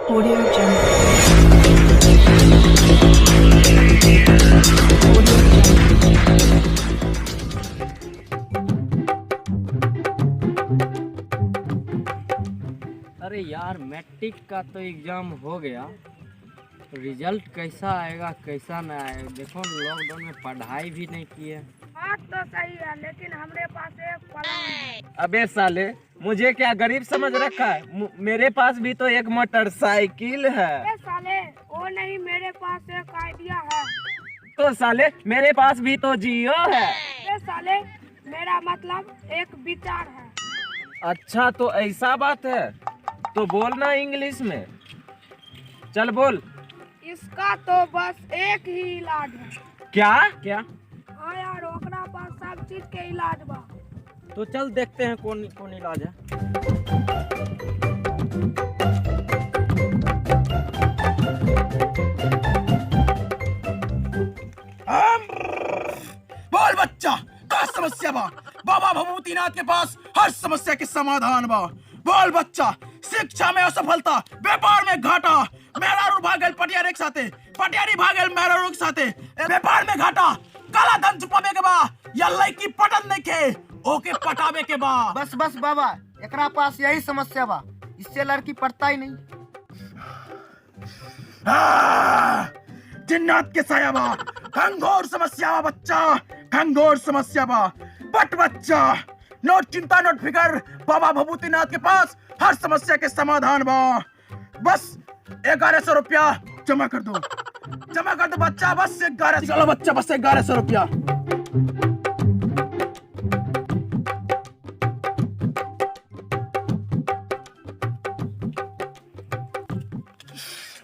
Audio Jungle. अरे यार, matric का तो एग्जाम हो गया। रिजल्ट कैसा आएगा कैसा ना आएगा, देखो लॉकडाउन में पढ़ाई भी नहीं की है। बात तो सही है, लेकिन हमरे पास एक पलंग है। अबे साले, मुझे क्या गरीब समझ रखा है? मेरे पास भी तो एक मोटरसाइकिल है। ए साले, वो नहीं, मेरे पास एक आइडिया है। तो साले मेरे पास भी तो जियो है। ए साले, मेरा मतलब एक विचार है। अच्छा तो ऐसा बात है, तो बोलना इंग्लिश में। चल बोल। इसका तो बस एक ही इलाज है। क्या क्या? हाँ यार, ओकरा पास सब चीज के इलाज बा। तो चल देखते हैं कौन कौन इलाज है। बोल बच्चा, का समस्या बा? बाबा भभूतिनाथ के पास हर समस्या के समाधान बा। बोल बच्चा, शिक्षा में असफलता, व्यापार में घाटा, मेहरारू भागल पटियारी के साथे, पटियारी भागल मेहरारू के साथे, व्यापार में घाटा, काला धन छुपावे के बा या लड़की पटन नहीं के ओके पटावे के बा। बस बस बाबा, एकरा पास यही समस्या बा, इससे लड़की पढ़ता ही नहीं। जिन्नात के साया बा, घंघोर समस्या बा बच्चा, घंघोर समस्या बा। बट बच्चा, नोट चिंता नोट फिकर, बाबा भभूतिनाथ के पास हर समस्या के समाधान बा। बस 1100 रुपया जमा कर दो, जमा कर दो बच्चा, बस 1100। चलो बच्चा, बस 1100 रुपया।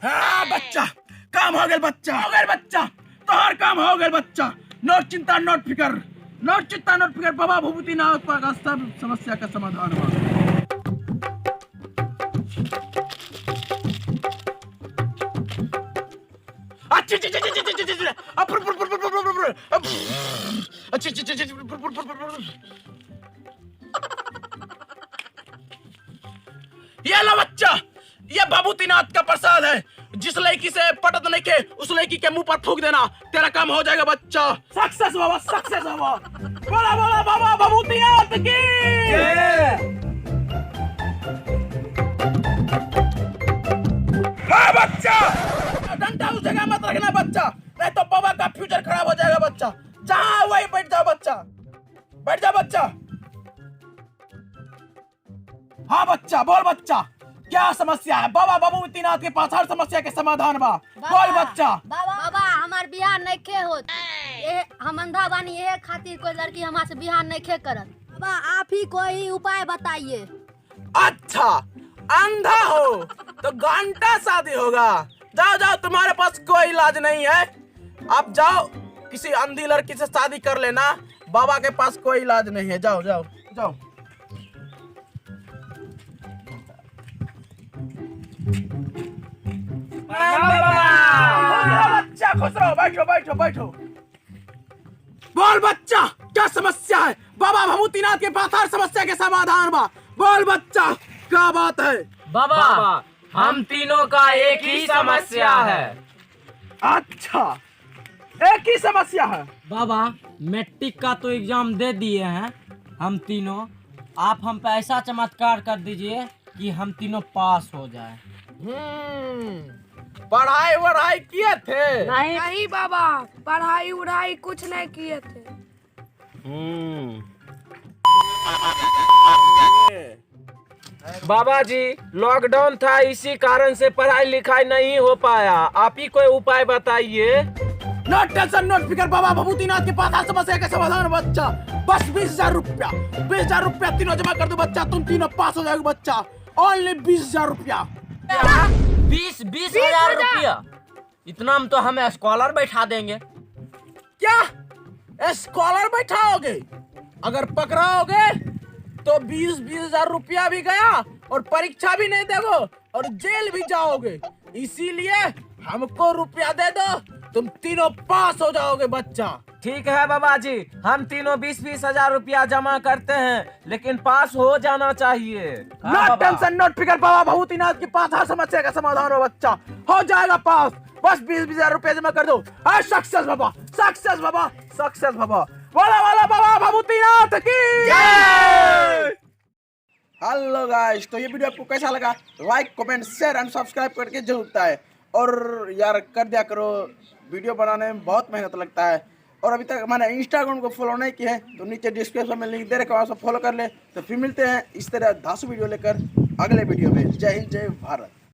हाँ बच्चा, काम हो गया बच्चा, हो गया बच्चा, तो हर काम हो गया बच्चा। नोट चिंता नोट फिकर, नोट चिंता नोट फिकर, बाबा भभूतिनाथ का सब समस्या का समाधान हुआ। ये लो बच्चा, ये भभूतिनाथ का प्रसाद है। जिस लड़की से पटत नहीं के उस लड़की के मुंह पर थूक देना, तेरा काम हो जाएगा बच्चा। सक्सेस बाबा, सक्सेस बाबा। बोला बोला बाबा भभूतिनाथ की। हाँ बच्चा, डंडा उस जगह मत रखना बच्चा, नहीं तो बाबा का फ्यूचर खराब हो जाएगा बच्चा। जहाँ वही बैठ जाओ बच्चा, बैठ जाओ बच्चा। हाँ बच्चा, बोल बच्चा, क्या समस्या है? बाबा भभूतिनाथ के पास हर समस्या के समाधान बा। बोल बच्चा। बाबा हमार बियाह नइखे होत, ये हम अंधा बानी, ये खातिर कोई लड़की हमार से बियाह नइखे करत। बाबा आप ही कोई उपाय बताइए। अच्छा, अंधा हो तो घंटा शादी होगा। जाओ जाओ, तुम्हारे पास कोई इलाज नहीं है। आप जाओ, किसी अंधी लड़की से शादी कर लेना, बाबा के पास कोई इलाज नहीं है। जाओ जाओ जाओ। बच्चा खुश रहो, बैठो बैठो बैठो। बोल बच्चा, क्या समस्या है? बाबा भभूतिनाथ के पास हर समस्या के समाधान बा। बोल बच्चा, क्या बात है? बाबा, हम तीनों का एक ही समस्या है। अच्छा, एक ही समस्या है। बाबा, मैट्रिक का तो एग्जाम दे दिए हैं हम तीनों, आप हम पे ऐसा चमत्कार कर दीजिए कि हम तीनों पास हो जाए। पढ़ाई वढ़ाई किए थे? नहीं बाबा, पढ़ाई उढ़ाई कुछ नहीं किए थे। बाबा जी, लॉकडाउन था, इसी कारण से पढ़ाई लिखाई नहीं हो पाया। आप ही कोई उपाय बताइए। नोट टेंशन नोट फिकर, बाबा भभूतिनाथ के पास हर समस्या का समाधान बच्चा। बस 20,000 रुपया, 20,000 रुपया तीनों जमा कर दो बच्चा, तुम तीनों पास हो जाओगे बच्चा। ओनली 20,000 रुपया। 20,000 रुपया? इतना में तो हमें स्कॉलर बैठा देंगे। क्या स्कॉलर बैठाओगे? अगर पकड़ाओगे तो 20,000 रुपया भी गया और परीक्षा भी नहीं दोगे और जेल भी जाओगे। इसीलिए हमको रुपया दे दो, तुम तीनों पास हो जाओगे बच्चा। ठीक है बाबा जी, हम तीनों 20-20 हजार रुपया जमा करते हैं, लेकिन पास हो जाना चाहिए। हाँ नॉट बाबा। टेंशन नॉट फिकर, बाबा भभूतिनाथ के पास हर समस्या का समाधान हो बच्चा, हो जाएगा पास। बस 20-20 हजार रुपया जमा कर दो। सक्सेस बाबा, सक्सेस बाबा, सक्सेस बाबा, वाला वाला बाबा भभूतिनाथ की जय। हेलो गाइस, तो ये वीडियो आपको कैसा लगा? Like comment share and subscribe करके जरूर बताएं। और यार कर दिया करो, वीडियो बनाने में बहुत मेहनत लगता है। और अभी तक मैंने इंस्टाग्राम को फॉलो नहीं किया है तो नीचे डिस्क्रिप्शन में लिंक दे रखा है, वहाँ से फॉलो कर ले। तो फिर मिलते हैं इस तरह धांसू वीडियो लेकर अगले वीडियो में। जय हिंद, जय भारत।